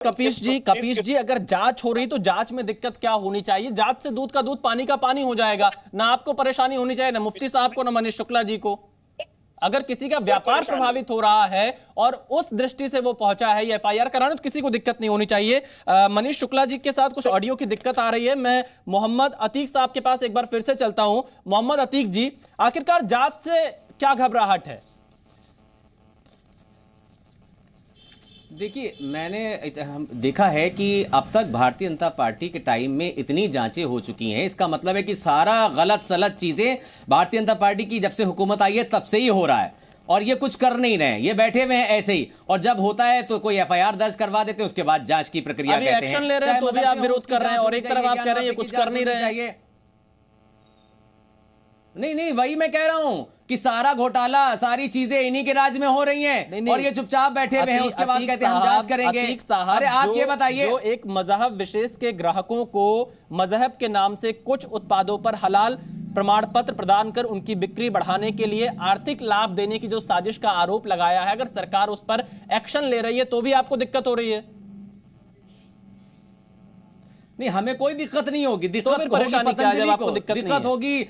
कपीश जी, अगर जांच हो रही तो जांच में दिक्कत क्या होनी चाहिए? जांच से दूध का दूध पानी का पानी हो जाएगा। ना आपको परेशानी होनी चाहिए, ना मुफ्ती साहब को, ना मनीष शुक्ला जी को। अगर किसी का व्यापार प्रभावित हो रहा है और उस दृष्टि से वो पहुंचा है ये एफआईआर कराने, तो किसी को दिक्कत नहीं होनी चाहिए। मनीष शुक्ला जी के साथ कुछ ऑडियो की दिक्कत आ रही है। मैं मोहम्मद अतीक साहब के पास एक बार फिर से चलता हूं। मोहम्मद अतीक जी, आखिरकार जांच से क्या घबराहट है? देखिए, मैंने देखा है कि अब तक भारतीय जनता पार्टी के टाइम में इतनी जांचें हो चुकी हैं। इसका मतलब है कि सारा गलत सलत चीजें भारतीय जनता पार्टी की जब से हुकूमत आई है तब से ही हो रहा है, और ये कुछ कर नहीं रहे हैं, ये बैठे हुए हैं ऐसे ही। और जब होता है तो कोई एफआईआर दर्ज करवा देते हैं, उसके बाद जांच की प्रक्रिया कहते हैं। एक्शन ले रहे हैं तो भी आप विरोध कर रहे हैं, और एक तरफ आप कह रहे हैं कुछ कर नहीं रहे हैं। नहीं, वही मैं कह रहा हूं कि सारा घोटाला, सारी चीजें इन्हीं के राज में हो रही हैं, और ये चुपचाप बैठे हुए हैं। उसके बाद कहते हैं हम जांच करेंगे। अरे आप ये बताइए, जो एक मजहब विशेष के ग्राहकों को मजहब के नाम से कुछ उत्पादों पर हलाल प्रमाण पत्र प्रदान कर उनकी बिक्री बढ़ाने के लिए आर्थिक लाभ देने की जो साजिश का आरोप लगाया है, अगर सरकार उस पर एक्शन ले रही है तो भी आपको दिक्कत हो रही है? नहीं, हमें कोई दिक्कत नहीं होगी। दिक्कत होगी पतंजलि को, दिक्कत होगी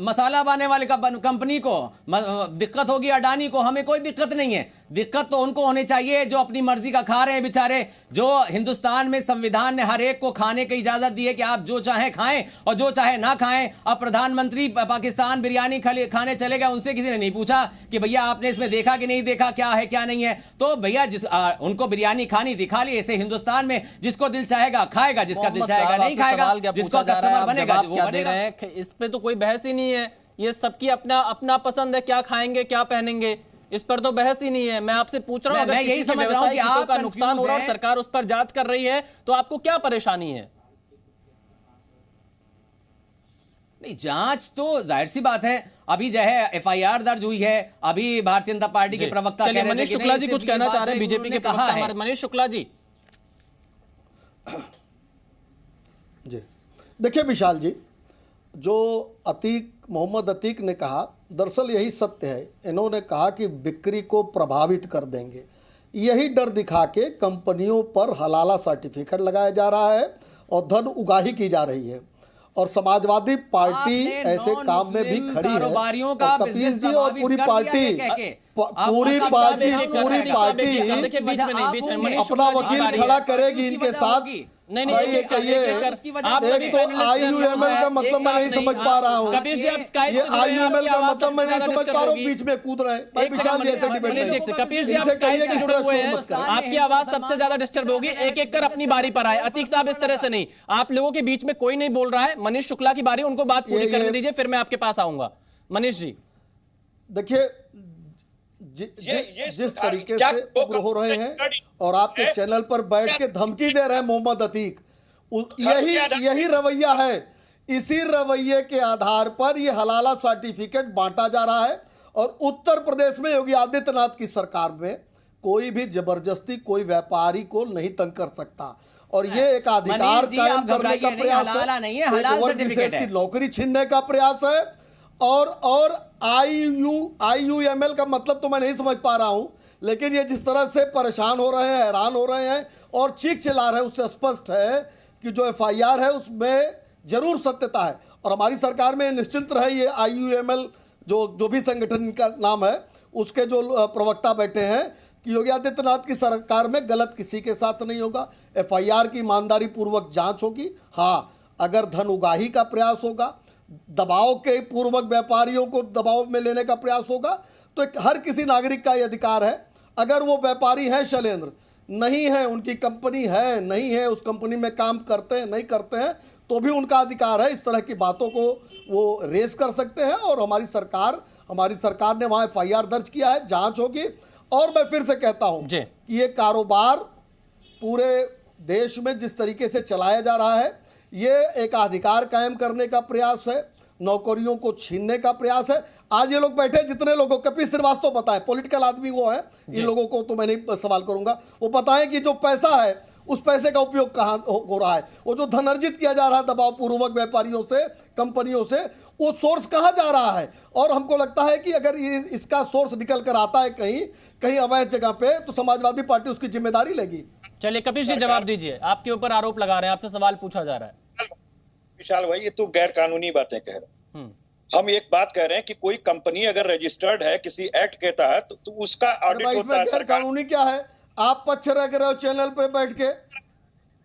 मसाला बनाने वाले कंपनी को, दिक्कत होगी अडानी को, हमें कोई दिक्कत नहीं है। दिक्कत तो उनको होनी चाहिए जो अपनी मर्जी का खा रहे हैं बेचारे। जो हिंदुस्तान में संविधान ने हर एक को खाने की इजाजत दी है कि आप जो चाहे खाएं और जो चाहे ना खाएं। अब प्रधानमंत्री पाकिस्तान बिरयानी खाने चले गए, उनसे किसी ने नहीं पूछा कि भैया आपने इसमें देखा कि नहीं देखा, क्या है क्या नहीं है। तो भैया उनको बिरयानी खानी थी, खा ली। ऐसे हिंदुस्तान में जिसको दिल चाहेगा खाएगा, जिसका दिल चाहेगा नहीं खाएगा, जिसको कस्टमर बनेगा वो बनेगा। इस पे तो कोई बहस ही नहीं है। ये सबकी अपना अपना पसंद है, क्या खाएंगे क्या पहनेंगे, इस पर तो बहस ही नहीं है। मैं आपसे पूछ रहा हूं, अगर यही समझ रहा हूं कि आपका नुकसान हो रहा है और सरकार उस पर जांच कर रही है, तो आपको क्या परेशानी है? नहीं, जांच तो जाहिर सी बात है, अभी जो है एफआईआर दर्ज हुई है। अभी भारतीय जनता पार्टी के प्रवक्ता कह रहे हैं, मनीष शुक्ला जी कुछ कहना चाह रहे हैं, बीजेपी के प्रवक्ता मनीष शुक्ला जी। जी देखिए विशाल जी, जो मोहम्मद अतीक ने कहा, दरअसल यही सत्य है। इन्होंने कहा कि बिक्री को प्रभावित कर देंगे, यही डर दिखा के कंपनियों पर हलाला सर्टिफिकेट लगाया जा रहा है और धन उगाही की जा रही है। और समाजवादी पार्टी ऐसे काम में भी खड़ी है। कपीश जी और पूरी पार्टी अपना वकील खड़ा करेगी इनके साथ। नहीं, ये कहिए, एक तो IUML का मतलब मैं नहीं समझ पा रहा हूँ। ये IUML का मतलब मैं नहीं समझ पा रहा हूँ, बीच में कूद रहे हैं। भाई विशाल जी ऐसे डिबेट नहीं। कपीश जी, आपकी आवाज सबसे ज्यादा डिस्टर्ब होगी। एक एक कर अपनी बारी पर आए। अतीक साहब इस तरह से नहीं, आप लोगों के बीच में कोई नहीं बोल रहा है। मनीष शुक्ला की बारी, उनको बात पूरी करने दीजिए, फिर मैं आपके पास आऊंगा। मनीष जी देखिए, जिस तरीके से उग्र हो रहे हैं और आपके चैनल पर बैठ के धमकी दे रहे हैं मोहम्मद अतीक, यही रवैया है। इसी रवैये के आधार पर यह हलाला सर्टिफिकेट बांटा जा रहा है। और उत्तर प्रदेश में योगी आदित्यनाथ की सरकार में कोई भी जबरदस्ती कोई व्यापारी को नहीं तंग कर सकता। और ये एक अधिकार कायम करने का प्रयास है, वर्ग विशेष की नौकरी छीनने का प्रयास है। और IUML का मतलब तो मैं नहीं समझ पा रहा हूं, लेकिन ये जिस तरह से परेशान हो रहे हैं, हैरान हो रहे हैं और चीख चिल्ला रहे हैं, उससे स्पष्ट है कि जो FIR है उसमें जरूर सत्यता है। और हमारी सरकार में निश्चिंत रहे, ये IUML जो भी संगठन का नाम है, उसके जो प्रवक्ता बैठे हैं कि योगी आदित्यनाथ की सरकार में गलत किसी के साथ नहीं होगा। FIR की ईमानदारी पूर्वक जांच होगी। हाँ, अगर धन उगाही का प्रयास होगा, दबाव के पूर्वक व्यापारियों को दबाव में लेने का प्रयास होगा, तो हर किसी नागरिक का यह अधिकार है। अगर वो व्यापारी हैं शैलेंद्र, नहीं है, उनकी कंपनी है नहीं है, उस कंपनी में काम करते हैं नहीं करते हैं, तो भी उनका अधिकार है। इस तरह की बातों को वो रेस कर सकते हैं। और हमारी सरकार ने वहाँ FIR दर्ज किया है, जांच होगी। और मैं फिर से कहता हूँ कि ये कारोबार पूरे देश में जिस तरीके से चलाया जा रहा है, ये एक अधिकार कायम करने का प्रयास है, नौकरियों को छीनने का प्रयास है। आज ये लोग बैठे, जितने लोगों, कपिल श्रीवास्तव पता है, पॉलिटिकल आदमी वो है, इन लोगों को तो मैं नहीं सवाल करूंगा, वो बताएं कि जो पैसा है उस पैसे का उपयोग कहाँ हो रहा है, वो जो धन अर्जित किया जा रहा है दबाव पूर्वक व्यापारियों से, कंपनियों से, वो सोर्स कहाँ जा रहा है। और हमको लगता है कि अगर इसका सोर्स निकल कर आता है कहीं अवैध जगह पे, तो समाजवादी पार्टी उसकी जिम्मेदारी लेगी। चलिए कपिश जी जवाब दीजिए, आपके ऊपर आरोप लगा रहे हैं, आपसे सवाल पूछा जा रहा है। विशाल भाई, ये तो गैर कानूनी बातें कह रहे हैं। हम एक बात कह रहे हैं कि कोई कंपनी अगर रजिस्टर्ड है किसी एक्ट के तहत तो उसका ऑडिट भाई होता है। इसमें गैर कानूनी क्या है? आप पक्ष रख रहे हो चैनल पे बैठ के।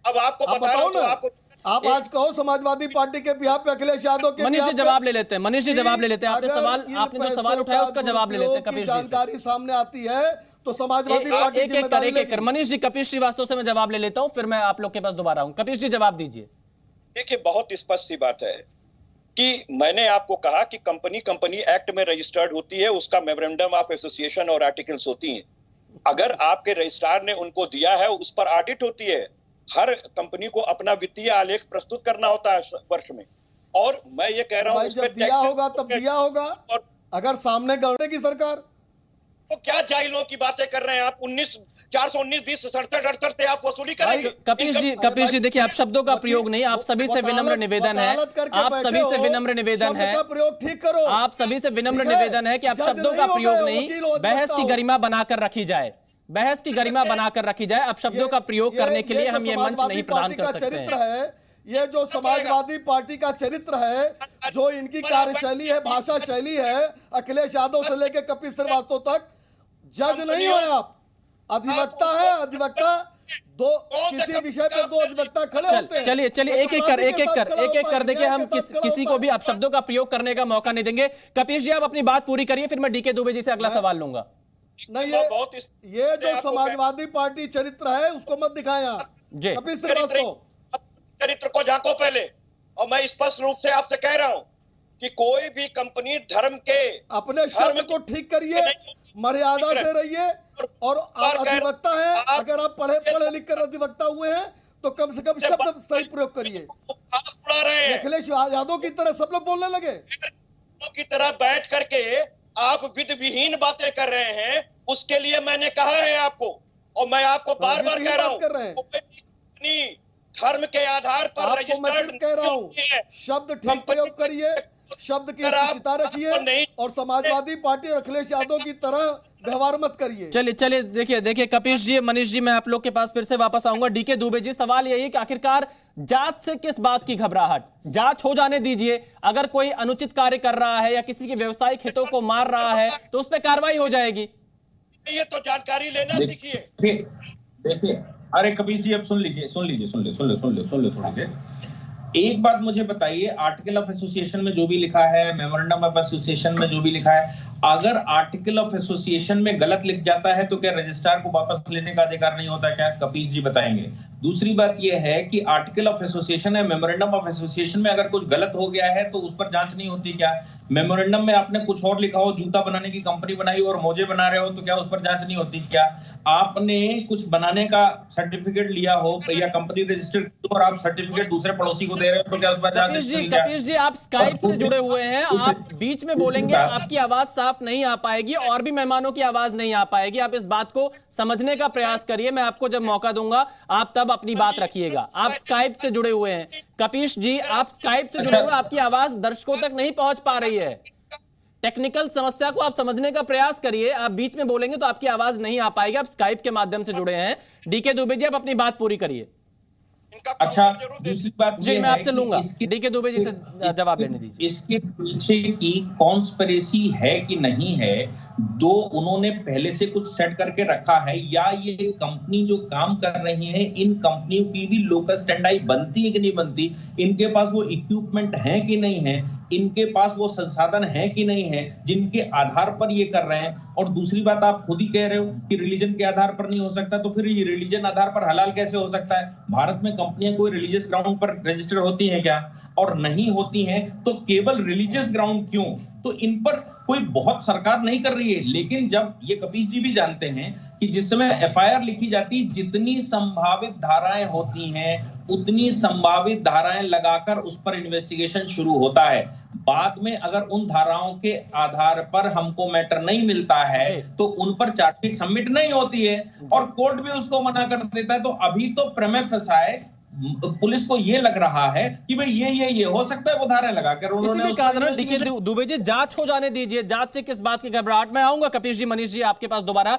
अब आपको आप बता रहा बताओ हूं तो ना, आपको आप आज कहो समाजवादी पार्टी के बिहार पे, अखिलेश यादव के मनीष जी बिहार पे जवाब ले लेते हैं, मनीष जी जवाब ले लेते हैं। आपने अगर सवाल, इन आपने जो सवाल पैसों उठाया का उसका जवाब ले लेते हैं दुरुपयोग की कपिश जी से। जानकारी सामने आती है तो समाजवादी पार्टी एक एक कर जिम्मेदारी एक एक कर लेगी। मनीष जी, कपिश श्रीवास्तव से मैं जवाब ले लेता हूं, फिर मैं आप लोग के पास दोबारा आऊं। कपिश जी जवाब दीजिए। देखिए, बहुत स्पष्ट सी बात है कि मैंने आपको कहा कि कंपनी एक्ट में रजिस्टर्ड होती है, उसका मेमोरेंडम ऑफ एसोसिएशन और आर्टिकल्स होती हैं। अगर आपके रजिस्ट्रार ने उनको दिया है, उस पर ऑडिट होती है। हर कंपनी को अपना वित्तीय आलेख प्रस्तुत करना होता है वर्ष में, और मैं ये कह रहा हूं भाई जब दिया होगा तब दिया होगा, और अगर सामने गढ़ेगी सरकार। तो क्या जाहिलों की बातें कर रहे हैं आप? 419 20 67 68 से आप वसूली करेंगे। कपिश जी देखिए, आप शब्दों का प्रयोग नहीं, आप सभी से विनम्र निवेदन है, आप सभी से विनम्र निवेदन है, प्रयोग ठीक करो। आप सभी से विनम्र निवेदन है कि आप शब्दों का प्रयोग नहीं, बहस की गरिमा बनाकर रखी जाए, बहस की गरिमा बनाकर रखी जाए। आप शब्दों का प्रयोग करने के लिए हम ये मंच नहीं प्रदान कर सकते हैं। ये जो समाजवादी पार्टी का चरित्र है, जो इनकी कार्यशैली है, भाषा शैली है, अखिलेश यादव से लेकर कपिल श्रीवास्तव तक, जज नहीं हो आप, अधिवक्ता है। अधिवक्ता दो, किसी विषय पे दो अधिवक्ता खड़े होते हैं। चलिए एक एक कर देखिए, हम किसी को भी आप शब्दों का प्रयोग करने का मौका नहीं देंगे। कपिश जी आप अपनी बात पूरी करिए, फिर मैं डीके दुबे जी से अगला सवाल लूंगा। नहीं, ये जो समाजवादी पार्टी चरित्र है उसको मत दिखाएं आप। कपिल श्रीवास्तव, चरित्र को झांको पहले। और मैं स्पष्ट रूप से आपसे कह रहा हूं कि कोई भी कंपनी धर्म के, अपने शब्द को ठीक करिए, मर्यादा से रहिए। और आप अधिवक्ता है, अगर आप पढ़े लिख कर अधिवक्ता हुए हैं तो कम से कम शब्द सही प्रयोग करिए। अखिलेश यादव की तरह सब लोग बोलने लगे की तरह बैठ करके आप विधि विहीन बातें कर रहे हैं। उसके लिए मैंने कहा है आपको, और मैं आपको बार बार कह रहा हूं, धर्म के आधार पर आपको मैं फिर कह रहा हूं, शब्द ठीक प्रयोग करिए, शब्द की शुचिता रखिए, और समाजवादी पार्टी और अखिलेश यादव की तरह व्यवहार मत करिए। चलिए देखिए कपिश जी, मनीष जी, मैं आप लोग के पास फिर से वापस आऊंगा। डीके दुबे जी, सवाल यही है कि आखिरकार जांच से किस बात की घबराहट? जांच हो जाने दीजिए, अगर कोई अनुचित कार्य कर रहा है या किसी के व्यवसायिक हितों को मार रहा है तो उस पर कार्रवाई हो जाएगी। ये तो जानकारी लेना सीखिए। देखिए, अरे कपिश जी अब सुन लीजिए थोड़ी देर। एक बात मुझे बताइए, आर्टिकल ऑफ एसोसिएशन में जो भी लिखा है, मेमोरेंडम ऑफ एसोसिएशन में जो भी लिखा है, अगर आर्टिकल ऑफ एसोसिएशन में गलत लिख जाता है तो क्या रजिस्ट्रार को वापस लेने का अधिकार नहीं होता क्या? कपिल जी बताएंगे। दूसरी बात यह है कि आर्टिकल ऑफ एसोसिएशन है, मेमोरेंडम ऑफ एसोसिएशन में अगर कुछ गलत हो गया है तो उस पर जांच नहीं होती क्या? मेमोरेंडम में आपने कुछ और लिखा हो, जूता बनाने की कंपनी बनाई और मोजे बना रहे हो, तो क्या उस पर जांच नहीं होती क्या? आपने कुछ बनाने का सर्टिफिकेट लिया हो या कंपनी रजिस्टर और आप सर्टिफिकेट दूसरे पड़ोसी को दे रहे हो, तो क्या उस पर जांच नहीं होती क्या? कपिश जी आप स्काइप से जुड़े हुए हैं, आप बीच में बोलेंगे, आपकी आवाज साफ नहीं आ पाएगी और भी मेहमानों की आवाज नहीं आ पाएगी। आप इस बात को समझने का प्रयास करिए, मैं आपको जब मौका दूंगा आप तब अपनी बात रखिएगा। आप स्काइप से जुड़े हुए हैं कपिश जी, आप स्काइप से जुड़े हुए, आपकी आवाज दर्शकों तक नहीं पहुंच पा रही है। टेक्निकल समस्या को आप समझने का प्रयास करिए, आप बीच में बोलेंगे तो आपकी आवाज नहीं आ पाएगी। आप स्काइप के माध्यम से जुड़े हैं। डीके दुबे जी आप अपनी बात पूरी करिए। अच्छा, दूसरी बात जी मैं आपसे लूंगा, डीके दुबे जी से जवाब लेने दीजिए। इसके पीछे की कॉन्स्पिरेसी है कि नहीं है, दो उन्होंने पहले से कुछ सेट करके रखा है, या ये कंपनी जो काम कर रही है इन कंपनियों की भी लोकल स्टैंडर्ड बनती है कि नहीं बनती, इनके पास वो इक्विपमेंट है कि नहीं है, इनके पास वो संसाधन है कि नहीं है जिनके आधार पर ये कर रहे हैं। और दूसरी बात, आप खुद ही कह रहे हो कि रिलीजन के आधार पर नहीं हो सकता, तो फिर ये रिलीजन आधार पर हलाल कैसे हो सकता है? भारत में कंपनियां कोई रिलीजियस ग्राउंड पर रजिस्टर होती हैं क्या? और नहीं होती हैं तो केवल रिलीजियस ग्राउंड क्यों? तो इन पर कोई बहुत सरकार नहीं कर रही है। लेकिन जब ये कपिश जी भी जानते हैं कि जिस समय एफआईआर लिखी जाती, जितनी संभावित धाराएं होती हैं उतनी संभावित धाराएं लगाकर उस पर इन्वेस्टिगेशन शुरू होता है। बाद में अगर उन धाराओं के आधार पर हमको मैटर नहीं मिलता है तो उन पर चार्जशीट सबमिट नहीं होती है और कोर्ट भी उसको मना कर देता है। तो अभी तो प्रेमे फसाए पुलिस को ये लग रहा है कि भाई ये हो सकता है, वो धारा लगाकर उन्होंने डीके दुबे जी जांच हो जाने दीजिए, जांच से किस बात की घबराहट? मैं आऊंगा कपिश जी, मनीष जी आपके पास दोबारा।